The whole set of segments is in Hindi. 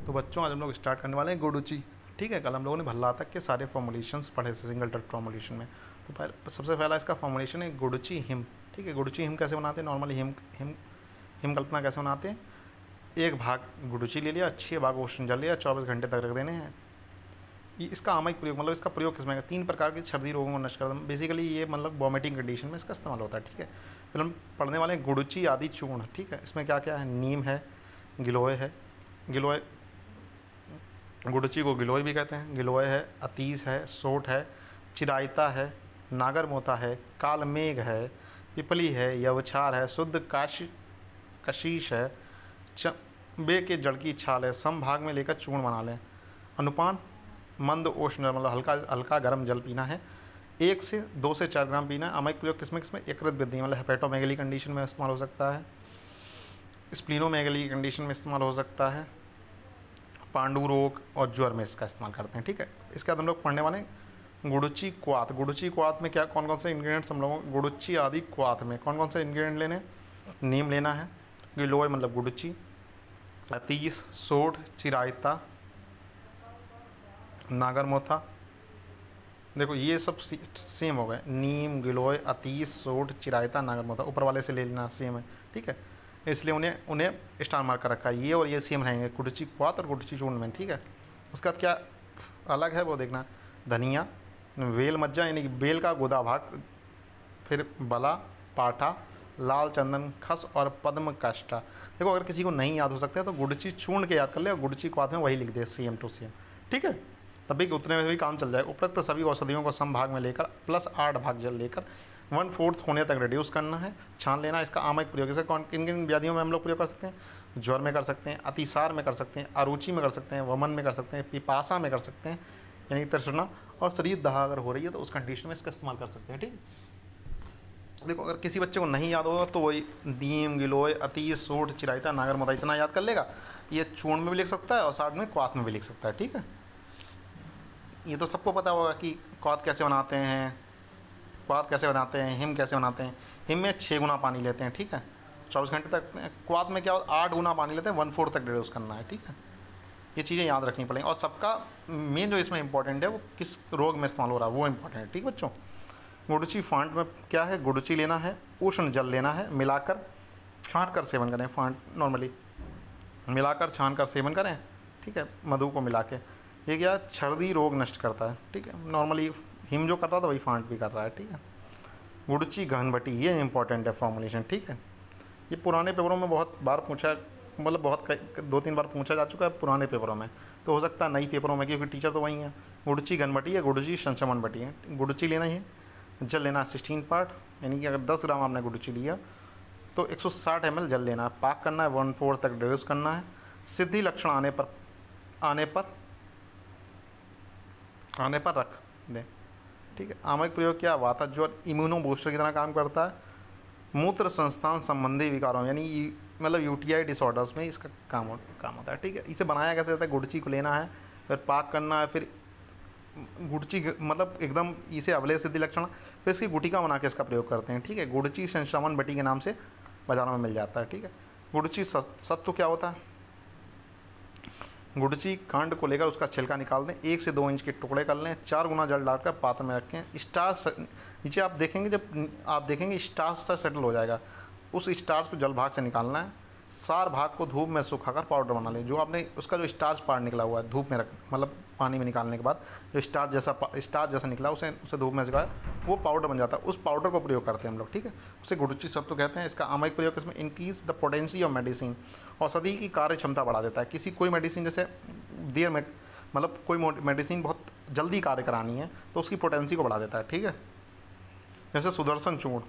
तो बच्चों आज हम लोग स्टार्ट करने वाले हैं गुडुचि। ठीक है, कल हम लोगों ने भल्ला तक के सारे फॉर्मुलेशंस पढ़े थे सिंगल डॉट फॉर्मुलेशन में। तो सबसे पहला इसका फॉर्मुलेशन है गुडुचि हिम। ठीक है, गुडुचि हिम कैसे बनाते हैं, नॉर्मली हिम हिम हिम कल्पना कैसे बनाते हैं, एक भाग गुडुचि ले लिया, 6 भाग उष्ण जल लिया, 24 घंटे तक रख देने हैं। इसका आमयिक प्रयोग मतलब इसका प्रयोग किसमें है, 3 प्रकार के सर्दी रोगों को नष्ट कर, बेसिकली ये मतलब वॉमिटिंग कंडीशन में इसका इस्तेमाल होता है। ठीक है, फिर हम पढ़ने वाले हैं गुडुचि आदि चूर्ण। ठीक है, इसमें क्या क्या है, नीम है, गिलोय है, गिलोय गुडुचि को गिलोय भी कहते हैं, गिलोय है, अतीस है, सोट है, चिरायता है, नागरमोथा है, कालमेघ है, पिपली है, यवछार है, शुद्ध कशीश है, चंबे के जड़ की छाल है। समभाग में लेकर चूर्ण बना लें। अनुपान मंद उष्ण मतलब हल्का हल्का गर्म जल पीना है, 1 से 2 से 4 ग्राम पीना है। आमयिक प्रयोग किसमें किसमें, यकृत वृद्धि मतलब हेपेटोमेगली कंडीशन में इस्तेमाल हो सकता है, स्प्लीनोमेगली की कंडीशन में इस्तेमाल हो सकता है, पांडु रोग और ज्वर में इसका इस्तेमाल करते हैं। ठीक है, इसके बाद हम लोग पढ़ने वाले हैं गुडुचि क्वाथ। गुडुचि क्वाथ में क्या कौन कौन से इंग्रेडिएंट्स हम लोगों गुडुचि आदि क्वाथ में कौन कौन से इंग्रेडिएंट लेने, नीम लेना है, गिलोय मतलब गुडुचि, अतीस, सोठ, चिरायता, नागरमोथा। देखो ये सब सेम हो गए, नीम, गिलोय, अतीस, सोठ, चिरायता, नागरमोथा, ऊपर वाले से ले लेना सेम है। ठीक है, इसलिए उन्हें उन्हें स्टार मार्क कर रखा है, ये और ये सेम रहेंगे गुडुचि क्वाथ और गुडुचि चूर्ण में। ठीक है, उसके बाद क्या अलग है वो देखना, धनिया, वेल मज्जा यानी कि बेल का गोदा भाग, फिर बला, पाठा, लाल चंदन, खस और पद्म काष्ठा। देखो अगर किसी को नहीं याद हो सकता है तो गुडुचि चूर्ण के याद कर ले और गुडुचि क्वाथ में वही लिख दे सेम टू सेम। ठीक है, तभी उतने में भी काम चल जाए। उपरोक्त सभी औषधियों को समभाग में लेकर प्लस 8 भाग जल लेकर 1/4 होने तक रिड्यूस करना है, छान लेना। इसका आमयिक प्रयोग जैसे कौन किन किन व्याधियों में हम लोग प्रयोग कर सकते हैं, ज्वर में कर सकते हैं, अतिसार में कर सकते हैं, अरुचि में कर सकते हैं, वमन में कर सकते हैं, पिपासा में कर सकते हैं यानी तृष्णा, और शरीर दहा अगर हो रही है तो उस कंडीशन में इसका इस्तेमाल कर सकते हैं। ठीक है, देखो अगर किसी बच्चे को नहीं याद होगा तो वही नीम, गिलोय, अतीस, सोठ, चिरायता, नागरमोथा इतना याद कर लेगा। ये चूर्ण में भी लिख सकता है और साथ में क्वाथ में भी लिख सकता है। ठीक है, ये तो सबको पता होगा कि क्वाथ कैसे बनाते हैं, क्वाथ कैसे बनाते हैं, हिम कैसे बनाते हैं। हिम में 6 गुना पानी लेते हैं। ठीक है, 24 घंटे तक। क्वाथ में क्या 8 गुना पानी लेते हैं, 1/4 तक रिड्यूस करना है। ठीक है, ये चीज़ें याद रखनी पड़ेंगी। और सबका मेन जो इसमें इंपॉर्टेंट है वो किस रोग में इस्तेमाल हो रहा है वो इंपॉर्टेंट है। ठीक है बच्चों, गुडुचि फांट में क्या है, गुडुचि लेना है, उष्ण जल लेना है, मिलाकर छाँट कर सेवन करें। फांट नॉर्मली मिलाकर छान कर सेवन करें। ठीक है, मधु को मिला के। ये क्या सर्दी रोग नष्ट करता है। ठीक है, नॉर्मली हिम जो कर रहा था वही फांट भी कर रहा है। ठीक है, गुडुचि घनबटी ये इंपॉर्टेंट है फॉर्मुलेशन। ठीक है, ये पुराने पेपरों में बहुत बार पूछा, मतलब बहुत 2-3 बार पूछा जा चुका है पुराने पेपरों में, तो हो सकता है नई पेपरों में, क्योंकि टीचर तो वही है। गुडुचि घनबटी है, गुडुचि संचमन बटी है। गुडुचि लेना ही है, जल लेना 16 पार्ट, यानी कि अगर 10 ग्राम आपने गुडुचि लिया तो 160 ml जल लेना है, पाक करना है, 1/4 तक रिड्यूस करना है। सिद्धि लक्षण आने पर रख दें। ठीक है, आमयिक प्रयोग क्या, वाता ज्वर इम्यूनो बूस्टर की तरह काम करता है। मूत्र संस्थान संबंधी विकारों यानी मतलब यूटीआई डिसऑर्डर्स में इसका काम होता है। ठीक है, इसे बनाया कैसे जाता है, गुडुचि को लेना है, फिर पाक करना है, फिर गुडुचि मतलब एकदम इसे अवले सिद्धि लक्षण, फिर इसकी गुटिका बना के इसका प्रयोग करते हैं। ठीक है, गुडुचि संश्रमण बटी के नाम से बाजारों में मिल जाता है। ठीक है, गुडुचि सत्व क्या होता है, गुडुचि कांड को लेकर उसका छिलका निकाल दें, 1 से 2 इंच के टुकड़े कर लें, 4 गुना जल डालकर पात्र में रखें। स्टार्च नीचे आप देखेंगे, जब आप देखेंगे स्टार्च सा सेटल हो जाएगा, उस स्टार्च को जल भाग से निकालना है। सार भाग को धूप में सुखाकर पाउडर बना लें। जो आपने उसका जो स्टार्च पार्ट निकला हुआ है धूप में रख मतलब पानी में निकालने के बाद जो स्टार्च जैसा निकला उसे धूप में सुखाया, वो पाउडर बन जाता है। उस पाउडर को प्रयोग करते हैं हम लोग। ठीक है, उसे गुडुचि सत्व कहते हैं। इसका आमयिक प्रयोग इसमें increase the potency of medicine, औषधि की कार्य क्षमता बढ़ा देता है। किसी कोई मेडिसिन जैसे देर में मतलब कोई मेडिसिन बहुत जल्दी कार्य करानी है तो उसकी पोटेंसी को बढ़ा देता है। ठीक है, जैसे सुदर्शन चूर्ण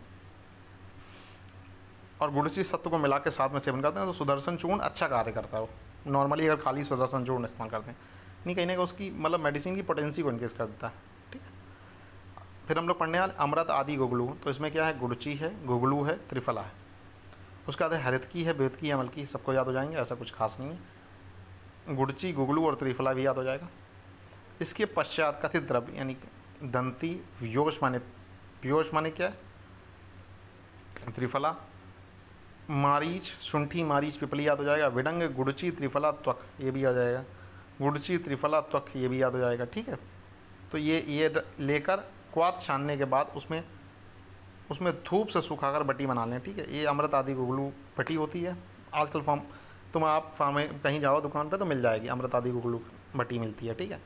और गुडुचि सत्व को मिला के साथ में सेवन करते हैं तो सुदर्शन चूर्ण अच्छा कार्य करता है। वो नॉर्मली अगर खाली सुदर्शन चूर्ण इस्तेमाल करते हैं नहीं, कहीं ना कहीं उसकी मतलब मेडिसिन की पोटेंसी को इनक्रीज कर देता है। ठीक है, फिर हम लोग पढ़ने वाले अमृत आदि गुगलू। तो इसमें क्या है, गुडुचि है, गुगलू है, त्रिफला है। उसके बाद हरितकी है, बेतकी है, मलकी, सबको याद हो जाएंगे, ऐसा कुछ खास नहीं है। गुडुचि, गुगलू और त्रिफला भी याद हो जाएगा। इसके पश्चात कथित द्रव्य यानी दंती, व्योश माने क्या है, त्रिफला, मारीच, शुंठी, मारीच, पिपली याद हो जाएगा। विडंग, गुड़ची, त्रिफला, त्वक ये भी आ जाएगा। गुड़ची, त्रिफला, त्वक ये भी याद हो जाएगा। ठीक है, तो ये लेकर क्वाथ छानने के बाद उसमें धूप से सुखाकर बटी बना लें। ठीक है, ये अमृत आदि गुगलू बटी होती है। आजकल आप फार्म में कहीं जाओ दुकान पे तो मिल जाएगी, अमृत आदि गुगलू बटी मिलती है। ठीक है,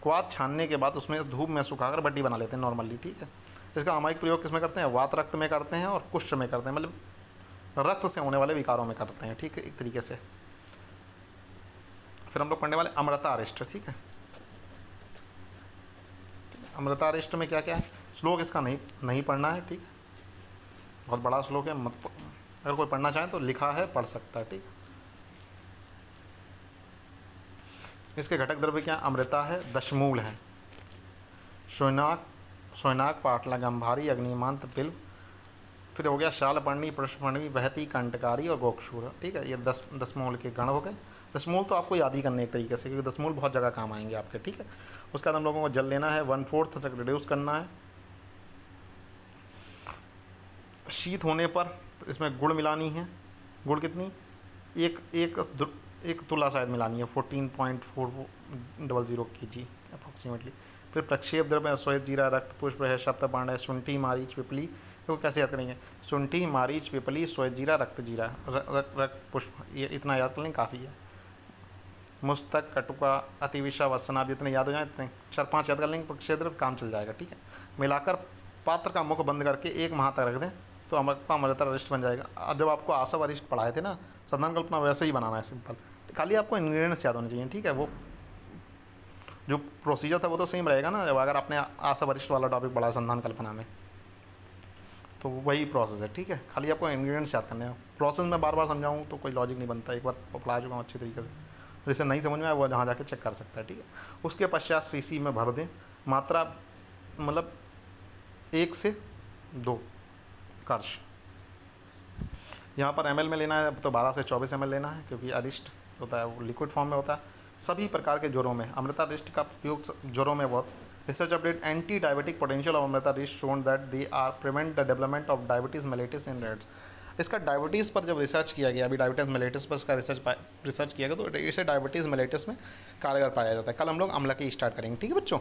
क्वाथ छानने के बाद उसमें धूप में सुखाकर बटी बना लेते हैं नॉर्मली। ठीक है, इसका अमायिक प्रयोग किस में करते हैं? वात रक्त में करते हैं और कुष्ठ में करते हैं, मतलब रक्त से होने वाले विकारों में करते हैं। ठीक है, एक तरीके से। फिर हम लोग पढ़ने वाले अमृतारिष्ट। ठीक है, अमृतारिष्ट में क्या क्या है? श्लोक इसका नहीं पढ़ना है। ठीक है, बहुत बड़ा श्लोक है, मत अगर कोई पढ़ना चाहे तो लिखा है, पढ़ सकता है। ठीक है, इसके घटक द्रव्य क्या? अमृता है, दशमूल है, सोनाक, पाटला, गंभारी, अग्निमांत, बिल्व, फिर हो गया शालपर्णी, पुष्पपर्णी, बहती, कंटकारी और गोक्षूर। ठीक है, ये 10 मूल के गण हो गए। 10 मूल तो आपको याद ही करने एक तरीके से, क्योंकि 10 मूल बहुत जगह काम आएंगे आपके। ठीक है, उसके बाद हम लोगों को जल लेना है, 1/4 तक रिड्यूस करना है। शीत होने पर इसमें गुड़ मिलानी है। गुड़ कितनी? एक तुला शायद मिलानी है, 14.400 kg अप्रॉक्सीमेटली। फिर प्रक्षेप द्रव्य श्वेत, जीरा, रक्त, पुष्प है, सप्तपांड है, शुंठी, मारीच, पिपली। तो कैसे याद करेंगे? शुंठी, मारीच, पिपली, श्वेत जीरा, रक्त जीरा, रक्त पुष्प, ये इतना याद कर लेंगे काफ़ी है। मुस्तक, कटुका, अतिविषा, वसना भी इतने याद हो जाए, इतने 4-5 याद कर लेंगे, प्रक्षेप द्रव्य काम चल जाएगा। ठीक है, मिलाकर पात्र का मुख बंद करके 1 माह तक रख दें तो अमृतारिष्ट बन जाएगा। अब जब आपको आसव अरिष्ट पढ़ाए थे ना, संधान कल्पना, वैसे ही बनाना है सिंपल, खाली आपको इंग्रेडिएंट्स याद होने चाहिए। ठीक है, वो जो प्रोसीजर था वो तो सेम रहेगा ना। जब अगर आपने आसव अरिष्ट वाला टॉपिक पढ़ा संधान कल्पना में तो वही प्रोसेस है। ठीक है, खाली आपको इंग्रेडिएंट्स याद करने हैं। प्रोसेस में बार बार समझाऊँ तो कोई लॉजिक नहीं बनता, एक बार पढ़ा चुका हूँ अच्छी तरीके से। जिसे नहीं समझ में आया वो जहाँ जाके चेक कर सकता है। ठीक है, उसके पश्चात सीसी में भर दें। मात्रा मतलब 1 से 2 कर्ष। यहाँ पर ml में लेना है तो 12 से 24 ml लेना है, क्योंकि अरिष्ट होता है वो लिक्विड फॉर्म में होता है। सभी प्रकार के ज्वरों में अमृतारिष्ट का उपयोग ज्वरों में बहुत। Research update, anti diabetic potential of Amritarishta shown that they are prevent the development of diabetes mellitus in rats. इसका डायबिटीज़ पर जब रिसर्च किया गया, अभी डायबिटीज़ मेलिटस पर इसका रिसर्च किया गया, तो इसे डायबिटीज़ मेलिटस में कारगर पाया जाता है। कल हम लोग अम्ल की स्टार्ट करेंगे। ठीक है बच्चों।